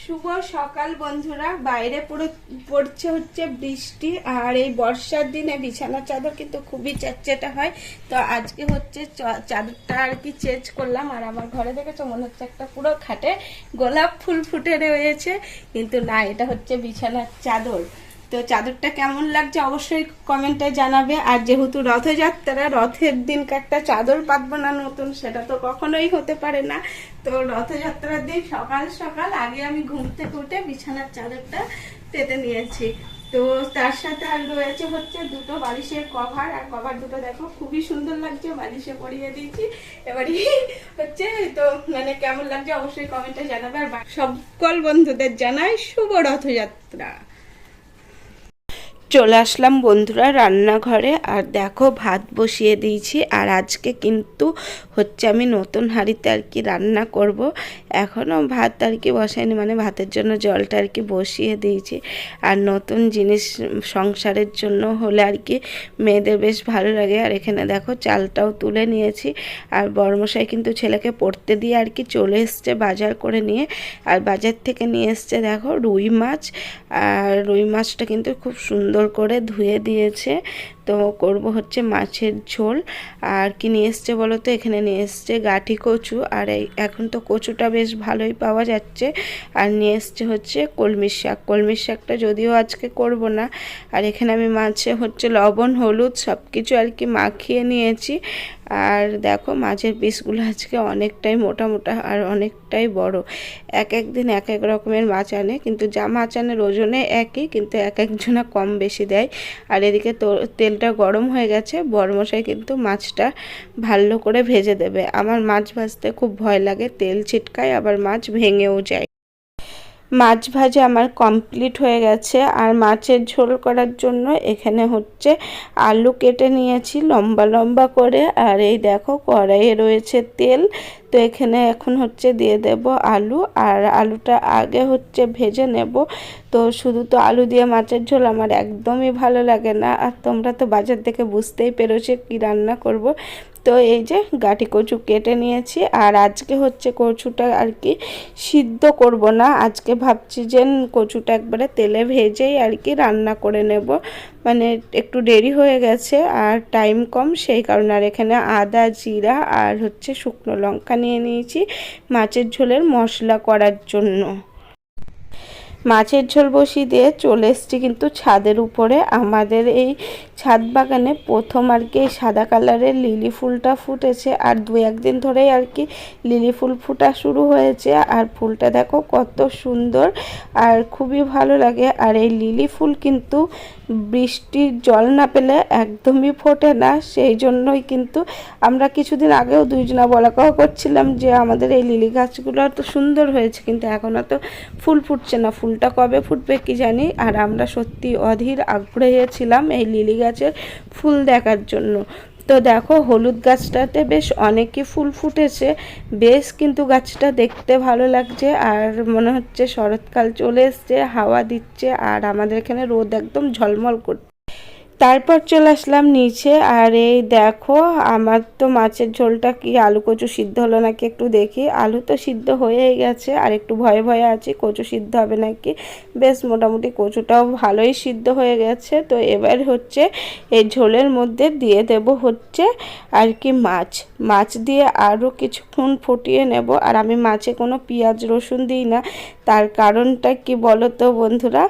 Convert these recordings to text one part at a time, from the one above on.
শুভ সকাল বন্ধুরা। বাইরে পুরো পড়ছে হচ্ছে বৃষ্টি, আর এই বর্ষার দিনে বিছানার চাদর কিন্তু খুবই চ্যাটচ্যাটা হয়। তো আজকে হচ্ছে চাদরটা আর কি চেঞ্জ করলাম। আর আমার ঘরে দেখেছো মনে হচ্ছে একটা পুরো খাটে গোলাপ ফুল ফুটে রয়েছে, কিন্তু না, এটা হচ্ছে বিছানার চাদর। তো চাদরটা কেমন লাগছে অবশ্যই কমেন্টে জানাবে। আর যেহেতু রথযাত্রা, রথের দিন একটা চাদর পাতবো না নতুন, সেটা তো কখনোই হতে পারে না। তো রথযাত্রার দিন সকাল সকাল আগে আমি ঘুম থেকে উঠে বিছানার চাদরটা পেতে নিয়েছি। তো তার সাথে আর রয়েছে হচ্ছে দুটো বালিশের কভার, আর কভার দুটো দেখো খুবই সুন্দর লাগছে, বালিশে পরিয়ে দিয়েছি। এবারে হচ্ছে তো মানে কেমন লাগছে অবশ্যই কমেন্টে জানাবে। আর সকল বন্ধুদের জানাই শুভ রথযাত্রা। চলে আসলাম বন্ধুরা রান্নাঘরে, আর দেখো ভাত বসিয়ে দিয়েছি। আর আজকে কিন্তু হচ্ছে আমি নতুন হাঁড়িতে আর কি রান্না করব। এখনও ভাত আর কি বসাইনি, মানে ভাতের জন্য জলটা আর কি বসিয়ে দিয়েছি। আর নতুন জিনিস সংসারের জন্য হলে আর কি মেয়েদের বেশ ভালো লাগে। আর এখানে দেখো চালটাও তুলে নিয়েছি। আর বড়মশাই কিন্তু ছেলেকে পড়তে দিয়ে আর কি চলে এসছে বাজার করে নিয়ে। আর বাজার থেকে নিয়ে এসছে দেখো রুই মাছ। আর রুই মাছটা কিন্তু খুব সুন্দর করে ধুয়ে দিয়েছে। তো করব হচ্ছে মাছের ঝোল। আর কি নিয়ে এসছে বলো তো, এখানে নিয়ে এসছে গাঠি কচু। আর এখন তো কচুটা বেশ ভালোই পাওয়া যাচ্ছে। আর নিয়ে এসছে হচ্ছে কলমির শাক। কলমির শাকটা যদিও আজকে করব না। আর এখানে আমি মাছে হচ্ছে লবণ হলুদ সব কিছু আর কি মাখিয়ে নিয়েছি। আর দেখো মাছের পিসগুলো আজকে অনেকটাই মোটা মোটা আর অনেকটাই বড়। এক এক দিন এক এক রকমের মাছ আনে, কিন্তু যা মাছ আনে ওজনে একই, কিন্তু এক একজনা কম বেশি দেয়। আর এদিকে তো তেলটা গরম হয়ে গেছে, বড়মশাই কিন্তু মাছটা ভালো করে ভেজে দেবে। আমার মাছ ভাজতে খুব ভয় লাগে, তেল ছিটকায় আবার মাছ ভেঙেও যায়। মাছ ভাজা আমার কমপ্লিট হয়ে গেছে। আর মাছের ঝোল করার জন্য এখানে হচ্ছে আলু কেটে নিয়েছি লম্বা লম্বা করে। আর এই দেখো কড়াইয়ে রয়েছে তেল। তো এখানে এখন হচ্ছে দিয়ে দেব আলু। আর আলুটা আগে হচ্ছে ভেজে নেব। তো শুধু তো আলু দিয়ে মাছের ঝোল আমার একদমই ভালো লাগে না। আর তোমরা তো বাজার থেকে বুঝতেই পেরেছো কি রান্না করব। তো এই যে গাঁটি কচু কেটে নিয়েছি। আর আজকে হচ্ছে কচুটা আর কি সিদ্ধ করব না, আজকে ভাবছি যে কচুটা একবারে তেলে ভেজেই আর কি রান্না করে নেব। মানে একটু দেরি হয়ে গেছে আর টাইম কম, সেই কারণে। আর এখানে আদা জিরা আর হচ্ছে শুকনো লঙ্কা নিয়ে নিয়েছি মাছের ঝোলের মশলা করার জন্য। মাছের ঝোল বসিয়ে দিয়ে চলে এসেছি কিন্তু ছাদের উপরে। আমাদের এই ছাদ বাগানে প্রথম আর কি সাদা কালারের লিলি ফুলটা ফুটেছে। আর দু একদিন ধরেই আর কি লিলি ফুল ফুটা শুরু হয়েছে। আর ফুলটা দেখো কত সুন্দর আর খুবই ভালো লাগে। আর এই লিলি ফুল কিন্তু বৃষ্টির জল না পেলে একদমই ফোটে না। সেই জন্যই কিন্তু আমরা কিছুদিন আগেও দুইজনা বলা কওয়া করছিলাম যে আমাদের এই লিলি গাছগুলো তো সুন্দর হয়েছে, কিন্তু এখনও তো ফুল ফুটছে না, ফুলটা কবে ফুটবে কি জানি। আর আমরা সত্যি অধীর আগ্রহে ছিলাম এই লিলি গাছের ফুল দেখার জন্য। তো দেখো হলুদ গাছটাতে বেশ অনেকই ফুল ফুটেছে, বেশ কিন্তু গাছটা দেখতে ভালো লাগছে। আর মনে হচ্ছে শরৎকাল চলে এসছে, হাওয়া দিচ্ছে আর আমাদের এখানে রোদ একদম ঝলমল করছে। তারপর চলে আসলাম নিচে। আর এই দেখো আমার তো মাছের ঝোলটা কি আলু কচু সিদ্ধ হলো নাকি একটু দেখি। আলু তো সিদ্ধ হয়েই গেছে, আর একটু ভয়ে ভয়ে আছি কচু সিদ্ধ হবে নাকি। বেশ মোটামুটি কচুটাও ভালোই সিদ্ধ হয়ে গেছে। তো এবার হচ্ছে এই ঝোলের মধ্যে দিয়ে দেব হচ্ছে আর কি মাছ দিয়ে আরও কিছুক্ষণ ফুটিয়ে নেব। আর আমি মাছে কোনো পেঁয়াজ রসুন দিই না, তার কারণটা কি বলো তো বন্ধুরা,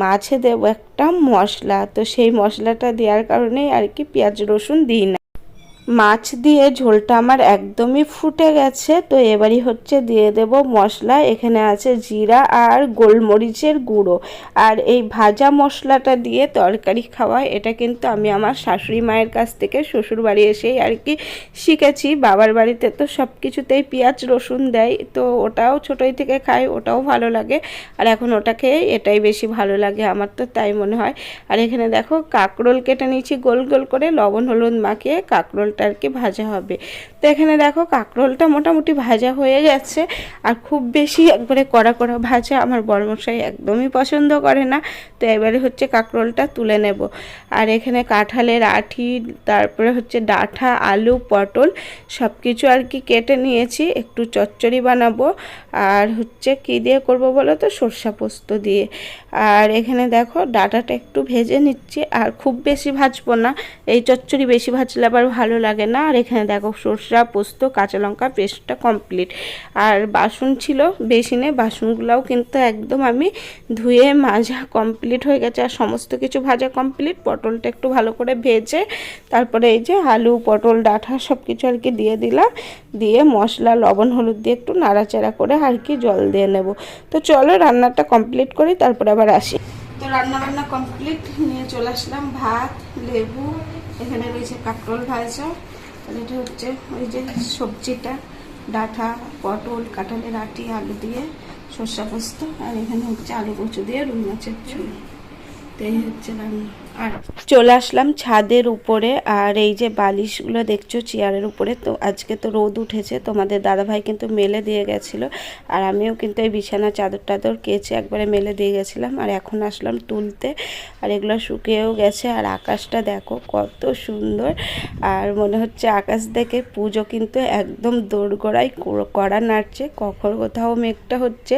মাছে দেব একটা মশলা। তো সেই মশলাটা দেওয়ার কারণেই আর কি পেঁয়াজ রসুন দিই না। মাছ দিয়ে ঝোলটা আমার একদমই ফুটে গেছে। তো এবারই হচ্ছে দিয়ে দেব মশলা। এখানে আছে জিরা আর গোলমরিচের গুঁড়ো। আর এই ভাজা মশলাটা দিয়ে তরকারি খাওয়া, এটা কিন্তু আমি আমার শাশুড়ি মায়ের কাছ থেকে শ্বশুর বাড়ি এসেই আর কি শিখেছি। বাবার বাড়িতে তো সব কিছুতেই পেঁয়াজ রসুন দেয়, তো ওটাও ছোটোই থেকে খাই, ওটাও ভালো লাগে। আর এখন ওটা খেয়ে এটাই বেশি ভালো লাগে, আমার তো তাই মনে হয়। আর এখানে দেখো কাঁকরোল কেটে নিয়েছি গোল গোল করে, লবণ হলুদ মাখিয়ে কাঁকরোলটা কাঁকরোলটা আর কি ভাজা হবে। তো এখানে দেখো কাঁকরোলটা মোটামুটি ভাজা হয়ে গেছে, আর খুব বেশি একবারে কড়া কড়া ভাজা আমার বড়মশাই একদমই পছন্দ করে না। তো এবারে হচ্ছে কাঁকরোলটা তুলে নেব। আর এখানে কাঁঠালের আঁটি, তারপরে হচ্ছে ডাঁটা, আলু, পটল সব কিছু আর কি কেটে নিয়েছি, একটু চচ্চড়ি বানাবো। আর হচ্ছে কী দিয়ে করব বলো তো, সরষা পোস্ত দিয়ে। আর এখানে দেখো ডাঁটাটা একটু ভেজে নিচ্ছি, আর খুব বেশি ভাজবো না, এই চচ্চড়ি বেশি ভাজলে আবার ভালো লাগে না। আর এখানে দেখো সরষা পোস্ত কাঁচা লঙ্কা পেস্টটা কমপ্লিট। আর বাসন ছিল বেসিনে, বাসনগুলোও কিন্তু একদম আমি ধুয়ে মাজা কমপ্লিট হয়ে গেছে, আর সমস্ত কিছু ভাজা কমপ্লিট। পটলটা একটু ভালো করে ভেজে তারপরে এই যে আলু, পটল, ডাঁটা সব কিছু আর কি দিয়ে দিলাম, দিয়ে মশলা, লবণ, হলুদ দিয়ে একটু নাড়াচাড়া করে আর কি জল দিয়ে নেব। তো চলো রান্নাটা কমপ্লিট করি, তারপরে আবার আসি। তো রান্না কমপ্লিট, নিয়ে চলে আসলাম ভাত, লেবু, এখানে রয়েছে কাঁকরোল ভাজা, আর এটা হচ্ছে ওই যে সবজিটা, ডাঁটা, পটল, কাঁঠালের আঁটি, আলু দিয়ে সরষা পোস্ত, আর এখানে হচ্ছে আলু কচু দিয়ে রুই মাছের ঝোল। তো এই হচ্ছে রান্না। আর চলে আসলাম ছাদের উপরে, আর এই যে বালিশগুলো দেখছো চেয়ারের উপরে, তো আজকে তো রোদ উঠেছে, তোমাদের দাদাভাই কিন্তু মেলে দিয়ে গেছিলো, আর আমিও কিন্তু এই বিছানা চাদর টাদর কেচে একবারে মেলে দিয়ে গেছিলাম। আর এখন আসলাম তুলতে, আর এগুলো শুকিয়েও গেছে। আর আকাশটা দেখো কত সুন্দর, আর মনে হচ্ছে আকাশ দেখে পুজো কিন্তু একদম দোরগোড়ায় কড়া নাড়ছে। কখন কোথাও মেঘটা হচ্ছে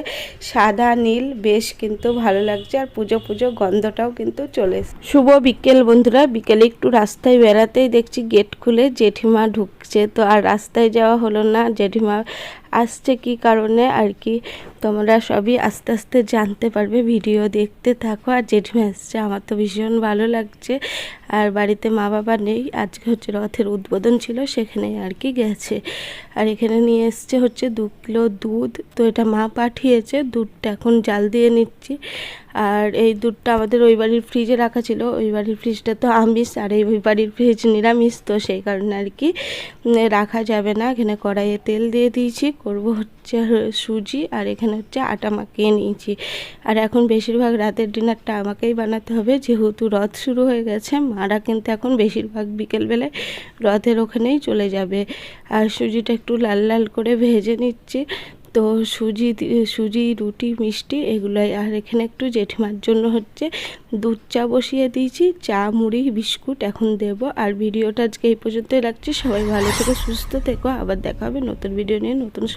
সাদা নীল, বেশ কিন্তু ভালো লাগছে, আর পুজো গন্ধটাও কিন্তু চলে এসেছে। শুভ বিকেল বন্ধুরা, বিকেলে একটু রাস্তায় বেড়াতেই দেখছি গেট খুলে জেঠিমা ঢুকছে। তো আর রাস্তায় যাওয়া হলো না, জেঠিমা আসছে কি কারণে আর কি তোমরা সবই আস্তে আস্তে জানতে পারবে, ভিডিও দেখতে থাকো। আর জেঠিমা আসছে, আমার তো ভীষণ ভালো লাগছে। আর বাড়িতে মা বাবা নেই, আজকে হচ্ছে রথের উদ্বোধন ছিল, সেখানে আর কি গেছে। আর এখানে নিয়ে এসছে হচ্ছে 2 কিলো দুধ, তো এটা মা পাঠিয়েছে। দুধটা এখন জাল দিয়ে নিচ্ছি। আর এই দুধটা আমাদের ওই বাড়ির ফ্রিজে রাখা ছিল, ওই বাড়ির ফ্রিজটা তো আমিষ, আর ওই বাড়ির ফ্রিজ নিরামিষ, তো সেই কারণে আর কি রাখা যাবে না। এখানে কড়াইয়ে তেল দিয়ে দিয়েছি, করব হচ্ছে সুজি, আর এখানে হচ্ছে আটা মাখিয়ে নিয়েছি। আর এখন বেশিরভাগ রাতের ডিনারটা আমাকেই বানাতে হবে, যেহেতু রথ শুরু হয়ে গেছে। মারা কিন্তু এখন বেশিরভাগ বিকেলবেলায় রথের ওখানেই চলে যাবে। আর সুজিটা একটু লাল লাল করে ভেজে নিচ্ছি। তো সুজি, রুটি, মিষ্টি এগুলোই। আর এখানে একটু জেঠিমার জন্য হচ্ছে দুধ চা বসিয়ে দিয়েছি, চা, মুড়ি, বিস্কুট এখন দেব। আর ভিডিওটা আজকে এই পর্যন্তই রাখছি। সবাই ভালো থেকো, সুস্থ থেকো, আবার দেখা হবে নতুন ভিডিও নিয়ে, নতুন